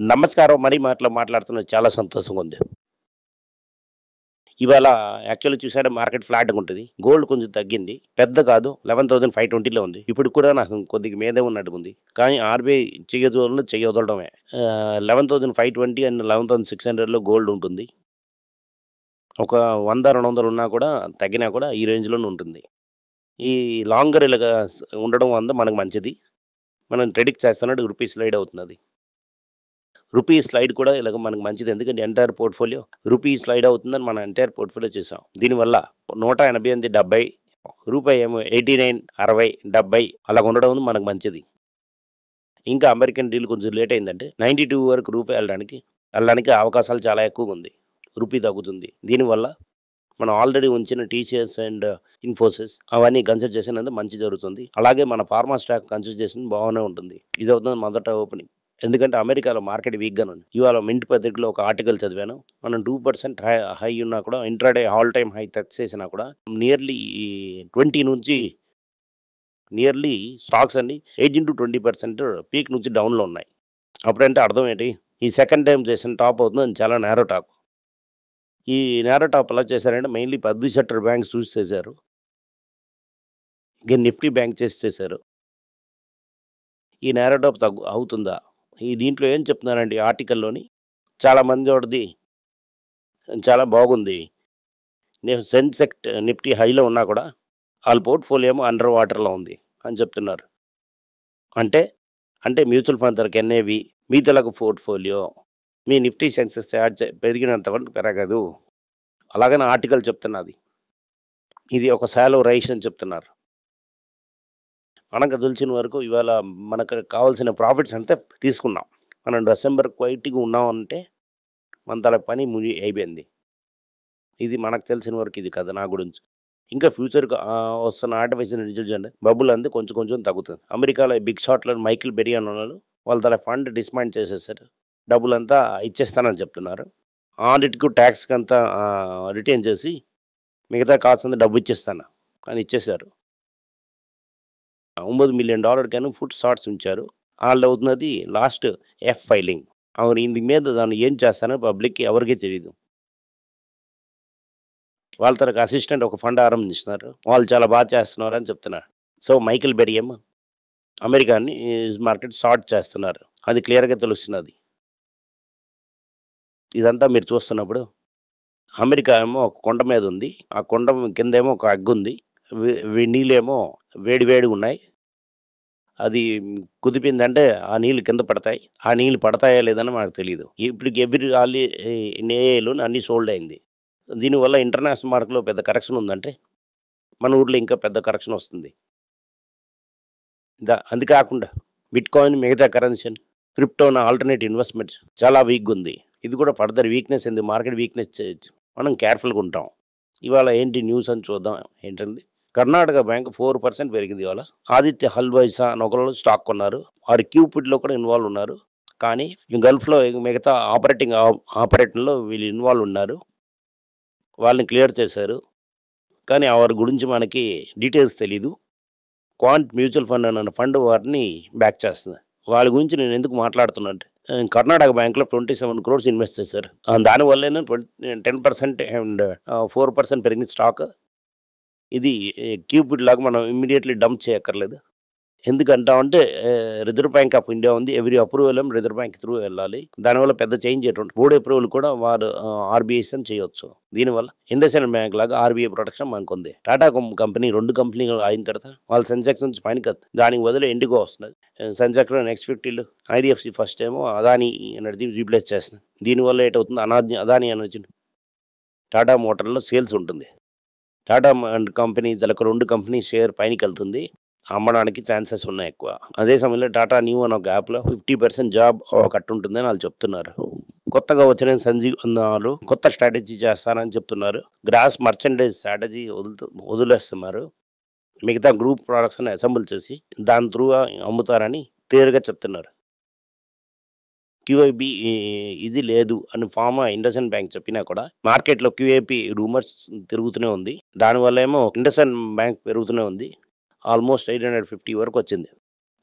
నమస్కారం. మనీ మాటలో మాట్లాడుతున్నది చాలా సంతోషంగా ఉంది. ఇవాళ యాక్చువల్లీ చూసారా మార్కెట్ ఫ్లాట్‌గా ఉంటది. గోల్డ్ కొంచెం తగ్గింది. పెద్ద కాదు 11,520లో ఉంది. ఇప్పుడు కూడా నాకు కొద్దిగా మీదే ఉన్నట్టుగా ఉంది. కానీ ఆర్‌బీఐ చెయ్యొదలడమే. 11,520 అండ్ 11,600లో గోల్డ్ ఉంటుంది. ఒక 100, 200 ఉన్నా కూడా తగ్గినా కూడా ఈ రేంజ్‌లోనే ఉంటుంది. ఈ లాంగర్ ఇలాగా ఉండడం వల్ల మనకు మంచిది. మనం ప్రెడిక్ట్ చేస్తున్నట్టు రూపీ స్లైడ్ అవుతున్నది. రూపీ స్లైడ్ కూడా ఇలాగ మనకు మంచిది. ఎందుకంటే ఎంటైర్ పోర్ట్‌ఫోలియో రూపీ స్లైడ్ అవుతుందని మనం ఎంటైర్ పోర్ట్‌ఫోలియో చూసాం. దీనివల్ల 188, 70 రూపాయి ఏమో 89, 60, 70 అలాగ ఉండడం మనకు మంచిది. ఇంకా అమెరికన్ డీల్ కొంచెం లేట్ అయిందంటే 92 వరకు రూపాయి వెళ్ళడానికి అవకాశాలు చాలా ఎక్కువగా ఉంది. రూపీ తగ్గుతుంది. దీనివల్ల మనం ఆల్రెడీ ఉంచిన టీసీఎస్ అండ్ ఇన్ఫోసిస్ అవన్నీ కన్సిడర్ చేసినందుకు మంచి జరుగుతుంది. అలాగే మన ఫార్మా స్టాక్ కన్సిడర్ చేసింది బాగానే ఉంటుంది. ఇదవుతుంది మొదట ఓపెనింగ్. ఎందుకంటే అమెరికాలో మార్కెట్ వీక్‌గానే ఉంది. ఇవాళ మింట్ పత్రికలో ఒక ఆర్టికల్ చదివాను. మనం 2% హై ఉన్నా కూడా intraday all time high touch చేసినా కూడా నియర్లీ 20 నుంచి నియర్లీ స్టాక్స్ అన్నీ 18-20% పీక్ నుంచి డౌన్‌లో ఉన్నాయి. అప్పుడంటే అర్థం ఏంటి? ఈ సెకండ్ టైమ్ చేసిన టాప్ అవుతుందని చాలా నేరో టాప్. ఈ నేరో టాప్ ఎలా చేశారంటే మెయిన్‌లీ పబ్లిక్ సెక్టర్ బ్యాంక్స్ చూసి చేశారు. ఇక నిఫ్టీ బ్యాంక్ చేశారు. ఈ నేరో టాప్ అవుతుందా? ఈ దీంట్లో ఏం చెప్తున్నారంటే ఈ ఆర్టికల్‌లోని చాలామందోడిది చాలా బాగుంది. నేను నిఫ్టీ హైలో ఉన్నా కూడా ఆళ్ళ పోర్ట్‌ఫోలియో ఏమో అండర్ వాటర్‌లో ఉంది అని చెప్తున్నారు. అంటే, అంటే మ్యూచువల్ ఫండ్ తరకి ఎన్ఏవి మీతోలాగా పోర్ట్‌ఫోలియో మీ నిఫ్టీ సెన్సెక్స్ పెరిగినంత వరకు పెరగదు. అలాగని ఆర్టికల్ చెప్తున్నది. ఇది ఒక షాలో రైస్ అని చెప్తున్నారు. మనకు తెలిసిన వరకు ఇవాళ మనకు కావాల్సిన ప్రాఫిట్స్ అంతా తీసుకున్నాం. మనం డిసెంబర్ క్వైట్‌గా ఉన్నామంటే మన తల పని అయిపోయింది. ఇది మనకు తెలిసిన వరకు ఇది కథ నా గురించి. ఇంకా ఫ్యూచర్‌కి వస్తున్న ఆర్టిఫిషియల్ ఇంటెలిజెన్స్ బబుల్ అంది కొంచెం కొంచెం తగ్గుతుంది. అమెరికాలో బిగ్ షాట్‌లో మైకిల్ బెర్రీ అని ఉన్నారు. వాళ్ళు తన ఫండ్ డిస్మాండ్ చేసేసారు. డబ్బులంతా ఇచ్చేస్తానని చెప్తున్నారు. ఆడిట్‌కు టాక్స్‌కంతా రిటైన్ చేసి మిగతా కాస్తంత డబ్బు ఇచ్చేస్తాను అని ఇచ్చేసారు. $9 మిలియన్ ఫుడ్ షార్ట్స్ ఉంచారు. ఆళ్ళవుతున్నది లాస్ట్ ఫైలింగ్. అవును. ఇందు మీద దాన్ని ఏం చేస్తారో పబ్లిక్‌కి ఎవరికీ తెలీదు. వాళ్ళ తనకు అసిస్టెంట్ ఒక ఫండ్ ఆరంభిస్తున్నారు. వాళ్ళు చాలా చేస్తున్నారని చెప్తున్నారు. సో, మైకేల్ బెర్రీ ఏమో అమెరికాని మార్కెట్ షార్ట్ చేస్తున్నారు. అది క్లియర్‌గా తెలుస్తున్నది. ఇదంతా మీరు చూస్తున్నప్పుడు అమెరికా ఏమో ఒక కొండ మీద ఉంది. ఆ కొండ కిందేమో ఒక అగ్గుంది. నీళ్ళేమో వేడిగున్నాయి. అది కుదిపిందంటే ఆ నీళ్ళు కింద పడతాయి. ఆ నీళ్ళు పడతాయా లేదని మనకు తెలీదు. ఇప్పటికి ఎవ్రి ఆల్లీ నేయలోని అన్నీ సోల్డ్ అయింది. దీనివల్ల ఇంటర్నేషనల్ మార్కెట్‌లో పెద్ద కరెక్షన్ ఉందంటే, మన ఊర్లో ఇంకా పెద్ద కరెక్షన్ వస్తుంది. అది కాకుండా బిట్‌కాయిన్ మిగతా కరెన్సీ క్రిప్టోన్ ఆల్టర్‌నేట్ ఇన్వెస్ట్‌మెంట్స్ చాలా వీక్‌గుంది. ఇది కూడా ఫర్దర్ వీక్‌నెస్ ఉంది. మార్కెట్ వీక్‌నెస్ మనం కేర్‌ఫుల్‌గా ఉంటాం. ఇవాళ ఏంటి న్యూస్ అని చూద్దాం ఏంటండి? కర్ణాటక బ్యాంక్ 4% పెరిగింది ఇవాళ. ఆదిత్య హల్వైసా అని ఒకళ్ళు స్టాక్ కొన్నారు. వారు క్యూపిడ్‌లో కూడా ఇన్వాల్వ్ ఉన్నారు. కానీ గల్ఫ్‌లో మిగతా ఆపరేషన్‌లో వీళ్ళు ఇన్వాల్వ్ ఉన్నారు. వాళ్ళని క్లియర్ చేశారు. కానీ వారి గురించి మనకి డీటెయిల్స్ తెలీదు. క్వాంట్ మ్యూచువల్ ఫండ్ అనే ఫండ్ వారిని బ్యాక్ చేస్తుంది. వాళ్ళ గురించి నేను ఎందుకు మాట్లాడుతున్నా అంటే కర్ణాటక బ్యాంక్‌లో 27 క్రోర్స్ ఇన్వెస్ట్ చేశారు. దానివల్లేనే 10% అండ్ 4% పెరిగింది స్టాక్. ఇది క్యూపిడ్ లాగా మనం ఇమ్మీడియేట్‌లీ డంప్ చేయక్కర్లేదు. ఎందుకంటామంటే రిజర్వ్ బ్యాంక్ ఆఫ్ ఇండియా ఉంది. ఎవ్రి అప్రూవల్ ఏమో రిజర్వ్ బ్యాంక్ త్రూ వెళ్ళాలి. దానివల్ల పెద్ద చేంజ్ ఎటువంటి బోర్డ్ అప్రూవల్ కూడా వారు ఆర్‌బీఐ‌తోని చేయొచ్చు. దీనివల్ల ఇండస్ఇండ్ బ్యాంక్ లాగా ఆర్‌బీఐ ప్రొటెక్షన్ మనకుంది. టాటా కంపెనీ 2 కంపెనీలు అయిన తర్వాత వాళ్ళు సెన్సెక్స్ నుంచి పైనకి దానికి బదులు ఇండిగో వస్తున్నది. సెన్సెక్స్‌లో నెక్స్ట్ 50లో ఐడీఎఫ్‌సి ఫస్ట్ ఏమో అదానీ ఎనర్జీ రీప్లేస్ చేస్తుంది. దీనివల్ల ఏటవుతుంది అదానీ ఎనర్జీ టాటా మోటార్‌లో సేల్స్ ఉంటుంది. టాటా కంపెనీ ఒక 2 కంపెనీ షేర్ పైనకెళ్తుంది. అమ్మడానికి ఛాన్సెస్ ఉన్నాయి ఎక్కువ. అదే సమయంలో టాటా న్యూ అనే ఒక యాప్‌లో 50% జాబ్ కట్ ఉంటుందని ఆళ్ళు చెప్తున్నారు. కొత్తగా వచ్చిన సంజీవ్ అన్నారు. కొత్త స్ట్రాటజీ చేస్తానని చెప్తున్నారు. గ్రాస్ మర్చండైజ్ స్ట్రాటజీ వదిలేస్తున్నారు. మిగతా గ్రూప్ ప్రొడక్ట్స్‌ని అసెంబుల్ చేసి దాని త్రూగా అమ్ముతారని క్లియర్‌గా చెప్తున్నారు. క్యూఐబీ ఇది లేదు అని ఇండస్ఇండ్ బ్యాంక్ చెప్పినా కూడా మార్కెట్‌లో క్యూఐబీ రూమర్స్ తిరుగుతూనే ఉంది. దానివల్లేమో ఇండస్ఇండ్ బ్యాంక్ పెరుగుతూనే ఉంది. ఆల్మోస్ట్ 850 వరకు వచ్చింది.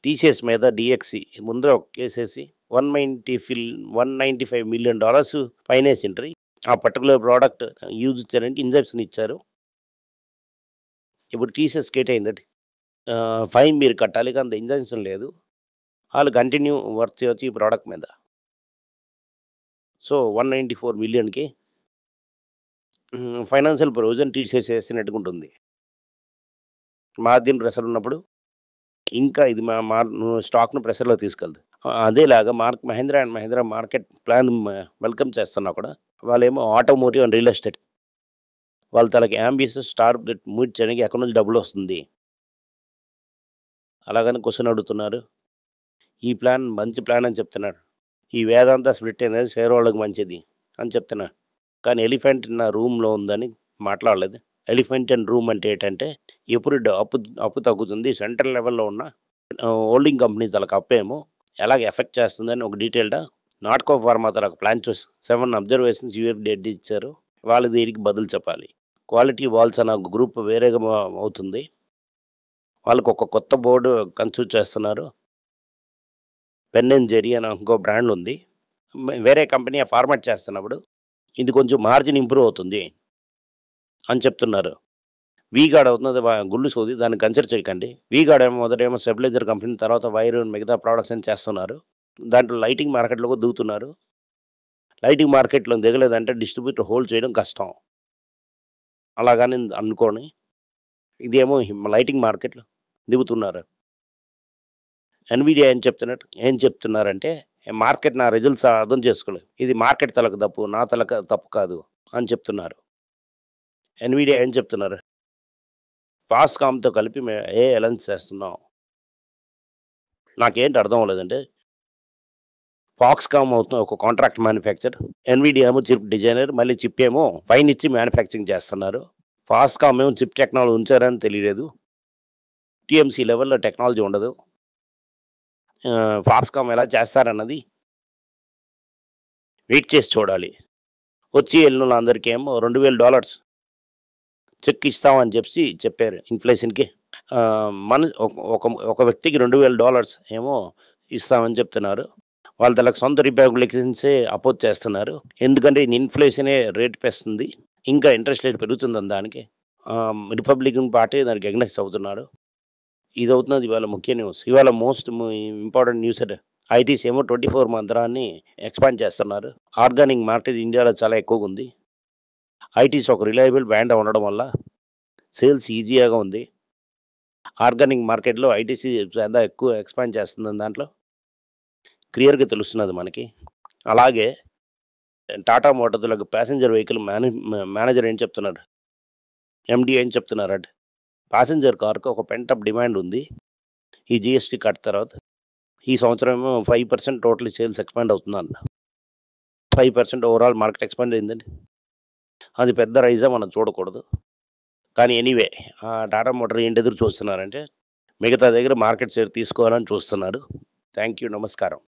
టీసీఎస్ మీద డిఎక్సీ ముందర ఒక కేసేసి $195 million ఫైనేసిండ్రి. ఆ పర్టికులర్ ప్రోడక్ట్ యూజ్ చేయడానికి ఇంజెక్షన్ ఇచ్చారు. ఇప్పుడు టీసీఎస్‌కి ఏటయిందంటే ఫైన్ మీరు కట్టాలి కానీ అంత ఇంజెక్షన్ లేదు. వాళ్ళు కంటిన్యూ వర్క్ చేయొచ్చు ఈ ప్రోడక్ట్ మీద. సో 194 మిలియన్‌కి ఫైనాన్షియల్ ప్రొవిజన్ టీసీఎస్ చేసినట్టుగా ఉంటుంది. మార్జిన్ ప్రెషర్ ఉన్నప్పుడు ఇంకా ఇది స్టాక్‌ను ప్రెషర్‌లోకి తీసుకెళ్తది. అదేలాగా Mahindra and Mahindra market plan welcome చేస్తున్నా కూడా వాళ్ళేమో ఆటోమోటివ్ అండ్ రియల్ ఎస్టేట్ వాళ్ళ తలకి యాంబిషియస్ టార్గెట్ మీట్ చేయడానికి ఎక్కడి నుంచి డబ్బులొస్తుంది? అలాగని క్వెషన్ అడుగుతున్నారు. ఈ ప్లాన్ మంచి ప్లాన్ అని చెప్తున్నాడు. ఈ వేదాంత స్ప్లిట్ అనేది షేర్ హోల్డర్‌కి మంచిది అని చెప్తున్నాడు. కానీ ఎలిఫెంట్ నా రూమ్‌లో ఉందని మాట్లాడలేదు. ఎలిఫెంట్ ఇన్ రూమ్ అంటే ఏంటంటే ఎప్పుడు అప్పు తగ్గుతుంది సెంట్రల్ లెవెల్‌లో ఉన్న హోల్డింగ్ కంపెనీస్ వాళ్ళకి అప్పేమో ఎలాగ ఎఫెక్ట్ చేస్తుందని ఒక డీటెయిల్డ్‌గా నాట్కో ఫార్మా తరహా ప్లాన్ చూసి 7 అబ్జర్వేషన్స్ డేట్ ఇచ్చారు. వాళ్ళు దీనికి బదులు చెప్పాలి. క్వాలిటీ వాల్స్ అనే ఒక గ్రూప్ వేరేగా అవుతుంది. వాళ్ళకి ఒక కొత్త బోర్డు కన్స్టిట్యూట్ చేస్తున్నారు. పెన్ అండ్ జెర్రీ అని ఇంకో బ్రాండ్ ఉంది. వేరే కంపెనీ ఫార్మాట్ చేస్తున్నప్పుడు ఇది కొంచెం మార్జిన్ ఇంప్రూవ్ అవుతుంది అని చెప్తున్నారు. వీగార్డ్ అవుతున్నది గుళ్ళు సోది దాన్ని కన్సిడర్ చేయకండి. వీగార్డ్ ఏమో మొదటేమో స్టెబిలైజర్ కంపెనీ తర్వాత వైర్ మిగతా ప్రొడక్ట్స్ అని చేస్తున్నారు. దాంట్లో లైటింగ్ మార్కెట్‌లోకి దిగుతున్నారు. లైటింగ్ మార్కెట్‌లో దిగలేదంటే డిస్ట్రిబ్యూటర్ హోల్డ్ చేయడం కష్టం. అలాగని అనుకోని ఇదేమో లైటింగ్ మార్కెట్‌లో దిగుతున్నారు. ఎన్‌విడియా ఏం చెప్తున్నారంటే మార్కెట్ నా రిజల్ట్స్ అర్థం చేసుకోలేదు. ఇది మార్కెట్ తలకు తప్పు, నా తప్పు కాదు అని చెప్తున్నారు. ఎన్‌విడియా ఏం చెప్తున్నారు? ఫాస్కామ్‌తో కలిపి మేము అలయన్స్ చేస్తున్నాం. నాకేంటి అర్థం అవ్వలేదంటే ఫాక్స్కామ్ అవుతుంది ఒక కాంట్రాక్ట్ మ్యానుఫ్యాక్చర్. ఎన్‌విడియా ఏమో చిప్ డిజైనర్, మళ్ళీ చిప్ ఏమో ఫైన్ ఇచ్చి మ్యానుఫ్యాక్చరింగ్ చేస్తున్నారు. ఫాస్కామ్ ఏమో చిప్ టెక్నాలజీ ఉంచారని తెలియలేదు. టీఎంసీ లెవెల్‌లో టెక్నాలజీ ఉండదు. ఫాక్స్కామ్ ఎలా చేస్తారన్నది వెయిట్ చేసి చూడాలి. వచ్చి వెళ్ళిన అందరికీ ఏమో $2,000 చెక్ ఇస్తామని చెప్పారు ఇన్ఫ్లేషన్‌కి. మన ఒక వ్యక్తికి $2,000 ఏమో ఇస్తామని చెప్తున్నారు. వాళ్ళు తనకు సొంత రిపబ్లికన్సే అపోజ్ చేస్తున్నారు. ఎందుకంటే ఇన్ఫ్లేషనే రేట్ పెస్తుంది. ఇంకా ఇంట్రెస్ట్ రేట్ పెరుగుతుందని దానికి. రిపబ్లికన్ పార్టీ దానికి అగెయిన్స్ట్ అవుతున్నారు. ఇదవుతున్నది ఇవాళ ముఖ్య న్యూస్. ఇవాళ మోస్ట్ ఇంపార్టెంట్ న్యూస్ ఐటీస్ ఏమో 24 మంత్రాన్ని ఎక్స్పాండ్ చేస్తున్నారు. ఆర్గానిక్ మార్కెట్ ఇండియాలో చాలా ఎక్కువగా ఉంది. ఐటీస్ ఒక రిలయబుల్ బ్రాండ్ ఉండడం వల్ల సేల్స్ ఈజీగా ఉంది. ఆర్గానిక్ మార్కెట్‌లో ఐటీసీ చాలా ఎక్కువ ఎక్స్పాండ్ చేస్తుందని దాంట్లో క్లియర్‌గా తెలుస్తున్నది మనకి. అలాగే టాటా మోటార్స్‌లకు ప్యాసింజర్ వెహికల్ మేనేజర్ ఏం చెప్తున్నాడు? ఎండీ ఏం చెప్తున్నారంటే ప్యాసింజర్ కార్‌కి ఒక పెంటప్ డిమాండ్ ఉంది. ఈ జీఎస్టీ కట్ తర్వాత. ఈ సంవత్సరం ఏమో 5% టోటల్ సేల్స్ ఎక్స్పాండ్ అవుతుందంట. 5% ఓవరాల్ మార్కెట్ ఎక్స్పాండ్ అయిందండి. అది పెద్ద రైజా మనం చూడకూడదు. కానీ ఎనీవే టాటా మోటార్ ఏంటి ఎదురు చూస్తున్నారంటే మిగతా దగ్గర మార్కెట్ షేర్ తీసుకోవాలని చూస్తున్నారు. Thank you. నమస్కారం.